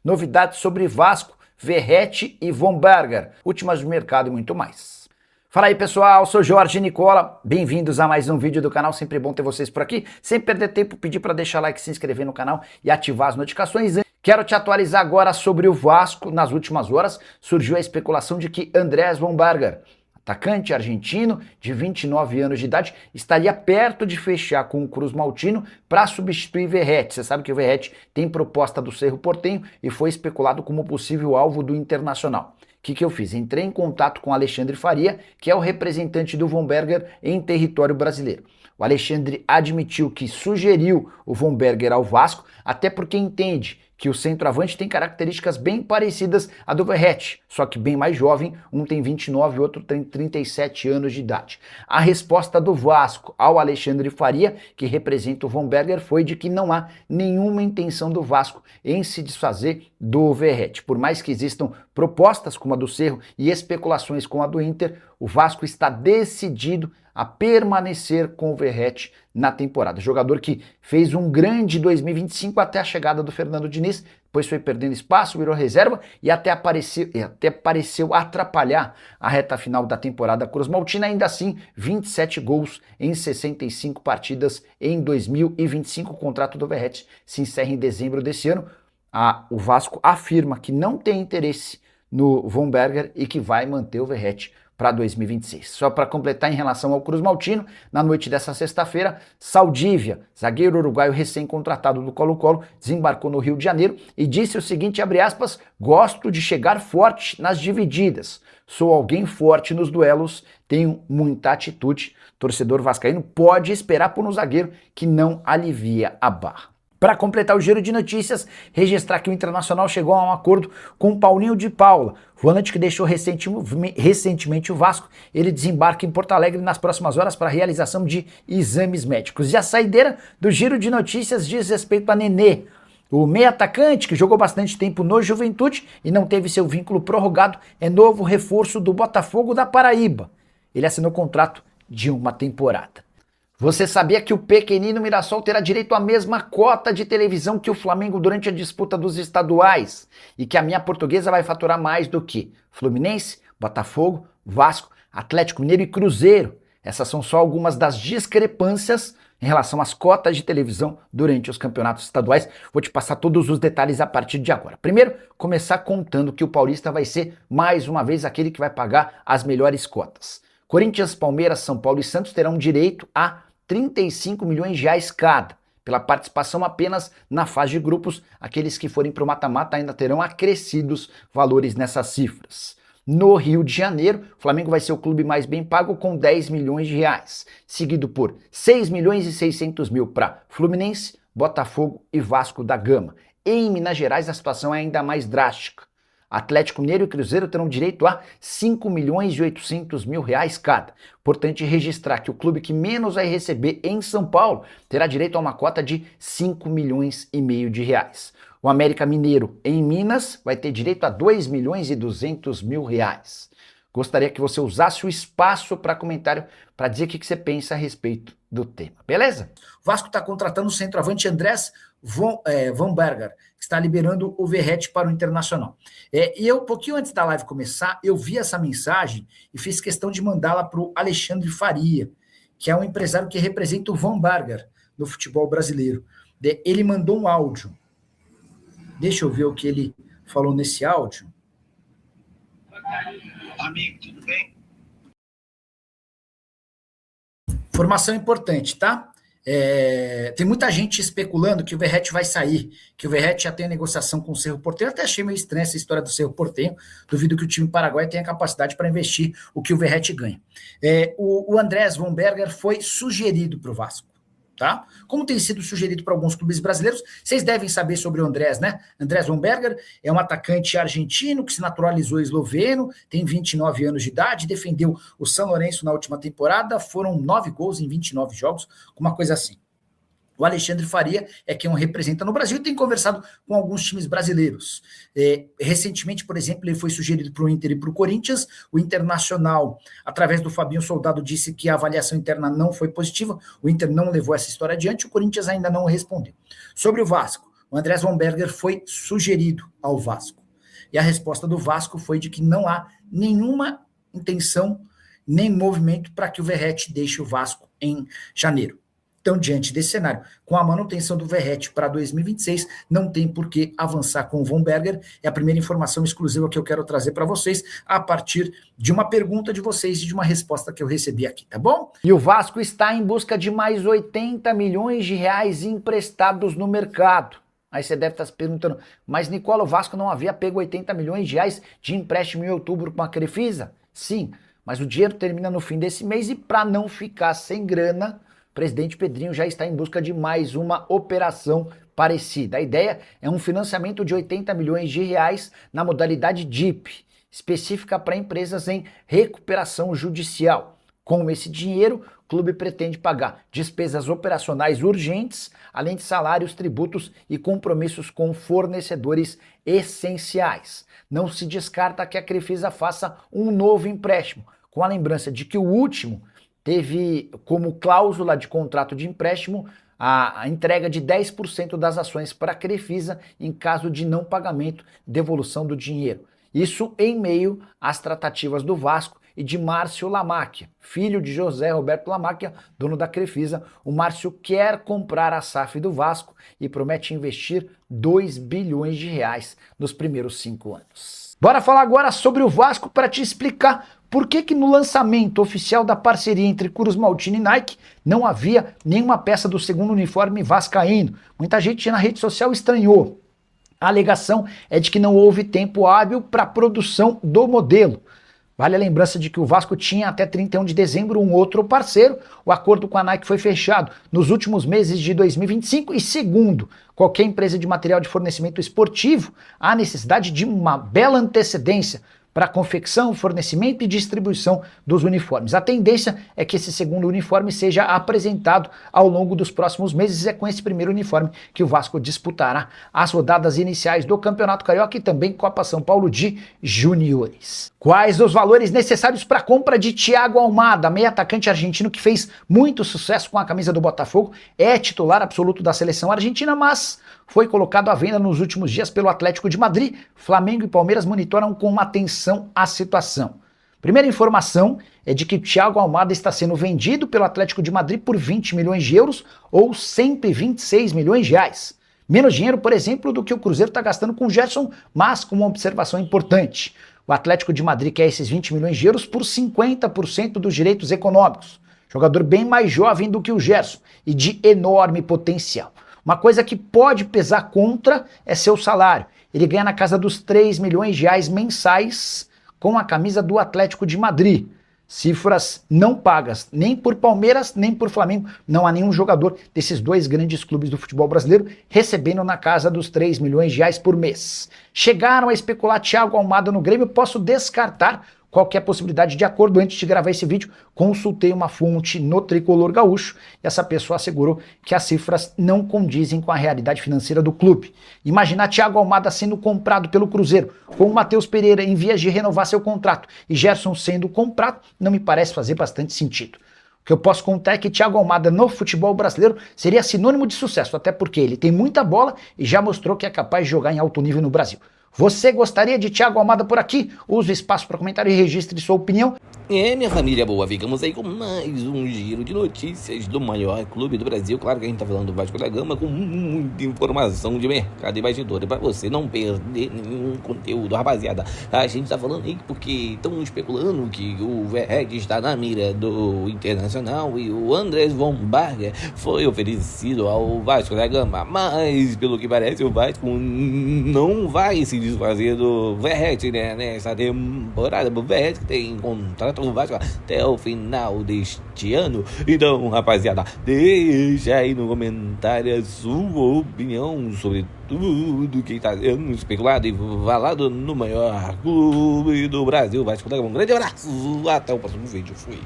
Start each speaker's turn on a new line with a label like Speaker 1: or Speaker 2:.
Speaker 1: novidades sobre Vasco, Verratti e Von Berger, últimas do mercado e muito mais. Fala aí pessoal, sou Jorge Nicola, bem-vindos a mais um vídeo do canal, sempre bom ter vocês por aqui. Sem perder tempo, pedir para deixar like, se inscrever no canal e ativar as notificações. Quero te atualizar agora sobre o Vasco. Nas últimas horas surgiu a especulação de que Andrés Von Berger, atacante argentino de 29 anos de idade, estaria perto de fechar com o Cruz Maltino para substituir Verratti. Você sabe que o Verratti tem proposta do Cerro Porteño e foi especulado como possível alvo do Internacional. O que eu fiz? Entrei em contato com Alexandre Faria, que é o representante do Von Berger em território brasileiro. O Alexandre admitiu que sugeriu o Von Berger ao Vasco, até porque entende que o centroavante tem características bem parecidas à do Verratti, só que bem mais jovem, um tem 29 e outro tem 37 anos de idade. A resposta do Vasco ao Alexandre Faria, que representa o Von Berger, foi de que não há nenhuma intenção do Vasco em se desfazer do Verratti. Por mais que existam propostas como a do Cerro e especulações como a do Inter, o Vasco está decidido a permanecer com o Verratti na temporada. Jogador que fez um grande 2025 até a chegada do Fernando Diniz, depois foi perdendo espaço, virou reserva e até pareceu atrapalhar a reta final da temporada Cruz Maltina. Ainda assim, 27 gols em 65 partidas em 2025. O contrato do Verratti se encerra em dezembro desse ano. O Vasco afirma que não tem interesse no Von Berger e que vai manter o Verratti para 2026. Só para completar em relação ao Cruz Maltino, na noite dessa sexta-feira, Saldívia, zagueiro uruguaio recém-contratado do Colo-Colo, desembarcou no Rio de Janeiro e disse o seguinte, abre aspas, gosto de chegar forte nas divididas, sou alguém forte nos duelos, tenho muita atitude, torcedor vascaíno pode esperar por um zagueiro que não alivia a barra. Para completar o giro de notícias, registrar que o Internacional chegou a um acordo com o Paulinho de Paula, volante que deixou recentemente o Vasco. Ele desembarca em Porto Alegre nas próximas horas para a realização de exames médicos. E a saideira do giro de notícias diz respeito a Nenê, o meio atacante que jogou bastante tempo no Juventude e não teve seu vínculo prorrogado, é novo reforço do Botafogo da Paraíba. Ele assinou contrato de uma temporada. Você sabia que o pequenino Mirassol terá direito à mesma cota de televisão que o Flamengo durante a disputa dos estaduais? E que a minha portuguesa vai faturar mais do que Fluminense, Botafogo, Vasco, Atlético Mineiro e Cruzeiro? Essas são só algumas das discrepâncias em relação às cotas de televisão durante os campeonatos estaduais. Vou te passar todos os detalhes a partir de agora. Primeiro, começar contando que o Paulista vai ser mais uma vez aquele que vai pagar as melhores cotas. Corinthians, Palmeiras, São Paulo e Santos terão direito a 35 milhões de reais cada, pela participação apenas na fase de grupos. Aqueles que forem para o mata-mata ainda terão acrescidos valores nessas cifras. No Rio de Janeiro, o Flamengo vai ser o clube mais bem pago com 10 milhões de reais, seguido por 6 milhões e 600 mil para Fluminense, Botafogo e Vasco da Gama. Em Minas Gerais a situação é ainda mais drástica. Atlético Mineiro e Cruzeiro terão direito a 5 milhões e 800 mil reais cada. Importante registrar que o clube que menos vai receber em São Paulo terá direito a uma cota de 5 milhões e meio de reais. O América Mineiro em Minas vai ter direito a 2 milhões e 200 mil reais. Gostaria que você usasse o espaço para comentário para dizer o que você pensa a respeito do tema, beleza? O Vasco está contratando o centroavante Andrés Von Berger, que está liberando o Verratti para o Internacional. E eu, um pouquinho antes da live começar, eu vi essa mensagem e fiz questão de mandá-la para o Alexandre Faria, que é um empresário que representa o Von Berger no futebol brasileiro. Ele mandou um áudio. Deixa eu ver o que ele falou nesse áudio.
Speaker 2: Amigo, tudo bem?
Speaker 1: Informação importante, tá? Tem muita gente especulando que o Verratti vai sair, que o Verratti já tem a negociação com o Cerro Porteño. Eu até achei meio estranha essa história do Cerro Porteño. Duvido que o time paraguaio tenha capacidade para investir o que o Verratti ganha. O Andrés Von Berger foi sugerido para o Vasco. Tá? Como tem sido sugerido para alguns clubes brasileiros, vocês devem saber sobre o Andrés, né? Andrés Von Berger é um atacante argentino que se naturalizou esloveno, tem 29 anos de idade, defendeu o São Lourenço na última temporada, foram 9 gols em 29 jogos, uma coisa assim. O Alexandre Faria é quem o representa no Brasil e tem conversado com alguns times brasileiros. Recentemente, por exemplo, ele foi sugerido para o Inter e para o Corinthians. O Internacional, através do Fabinho Soldado, disse que a avaliação interna não foi positiva. O Inter não levou essa história adiante. O Corinthians ainda não respondeu. Sobre o Vasco, o Andrés Von Berger foi sugerido ao Vasco. E a resposta do Vasco foi de que não há nenhuma intenção nem movimento para que o Verratti deixe o Vasco em janeiro. Então, diante desse cenário, com a manutenção do Verratti para 2026, não tem por que avançar com o Von Berger. É a primeira informação exclusiva que eu quero trazer para vocês, a partir de uma pergunta de vocês e de uma resposta que eu recebi aqui, tá bom? E o Vasco está em busca de mais 80 milhões de reais emprestados no mercado. Aí você deve estar se perguntando, mas Nicola, o Vasco não havia pego 80 milhões de reais de empréstimo em outubro com a Crefisa? Sim, mas o dinheiro termina no fim desse mês e para não ficar sem grana, o presidente Pedrinho já está em busca de mais uma operação parecida. A ideia é um financiamento de 80 milhões de reais na modalidade DIP, específica para empresas em recuperação judicial. Com esse dinheiro, o clube pretende pagar despesas operacionais urgentes, além de salários, tributos e compromissos com fornecedores essenciais. Não se descarta que a Crefisa faça um novo empréstimo, com a lembrança de que o último teve como cláusula de contrato de empréstimo a entrega de 10% das ações para a Crefisa em caso de não pagamento, devolução do dinheiro. Isso em meio às tratativas do Vasco e de Márcio Lamacchia, filho de José Roberto Lamacchia, dono da Crefisa. O Márcio quer comprar a SAF do Vasco e promete investir 2 bilhões de reais nos primeiros 5 anos. Bora falar agora sobre o Vasco para te explicar por que no lançamento oficial da parceria entre Cruz Maltini e Nike não havia nenhuma peça do segundo uniforme vascaíno. Muita gente na rede social estranhou. A alegação é de que não houve tempo hábil para a produção do modelo. Vale a lembrança de que o Vasco tinha até 31 de dezembro um outro parceiro. O acordo com a Nike foi fechado nos últimos meses de 2025 e, segundo qualquer empresa de material de fornecimento esportivo, há necessidade de uma bela antecedência para a confecção, fornecimento e distribuição dos uniformes. A tendência é que esse segundo uniforme seja apresentado ao longo dos próximos meses. É com esse primeiro uniforme que o Vasco disputará as rodadas iniciais do Campeonato Carioca e também Copa São Paulo de Juniores. Quais os valores necessários para a compra de Thiago Almada, meio atacante argentino que fez muito sucesso com a camisa do Botafogo, é titular absoluto da seleção argentina, mas foi colocado à venda nos últimos dias pelo Atlético de Madrid. Flamengo e Palmeiras monitoram com atenção a situação. Primeira informação é de que o Thiago Almada está sendo vendido pelo Atlético de Madrid por 20 milhões de euros ou 126 milhões de reais. Menos dinheiro, por exemplo, do que o Cruzeiro está gastando com o Gerson, mas com uma observação importante. O Atlético de Madrid quer esses 20 milhões de euros por 50% dos direitos econômicos. Jogador bem mais jovem do que o Gerson e de enorme potencial. Uma coisa que pode pesar contra é seu salário. Ele ganha na casa dos 3 milhões de reais mensais com a camisa do Atlético de Madrid. Cifras não pagas nem por Palmeiras, nem por Flamengo. Não há nenhum jogador desses dois grandes clubes do futebol brasileiro recebendo na casa dos 3 milhões de reais por mês. Chegaram a especular Thiago Almada no Grêmio. Posso descartar qualquer possibilidade de acordo. Antes de gravar esse vídeo, consultei uma fonte no Tricolor Gaúcho e essa pessoa assegurou que as cifras não condizem com a realidade financeira do clube. Imaginar Thiago Almada sendo comprado pelo Cruzeiro, com o Matheus Pereira em vias de renovar seu contrato e Gerson sendo comprado, não me parece fazer bastante sentido. O que eu posso contar é que Thiago Almada no futebol brasileiro seria sinônimo de sucesso, até porque ele tem muita bola e já mostrou que é capaz de jogar em alto nível no Brasil. Você gostaria de Thiago Almada por aqui? Use o espaço para comentário e registre sua opinião.
Speaker 2: Minha família boa, ficamos aí com mais um giro de notícias do maior clube do Brasil. Claro que a gente tá falando do Vasco da Gama com muita informação de mercado e bastidores para você não perder nenhum conteúdo, rapaziada. A gente tá falando aí porque estão especulando que o Verratti está na mira do Internacional e o Andrés Von Berger foi oferecido ao Vasco da Gama, mas pelo que parece o Vasco não vai se desfazer do Verratti, né, nessa temporada. O Verratti tem contrato com o Vasco até o final deste ano. Então, rapaziada, deixa aí no comentário a sua opinião sobre tudo que está sendo especulado e falado no maior clube do Brasil, Vasco da Gama. Um grande abraço, até o próximo vídeo, fui.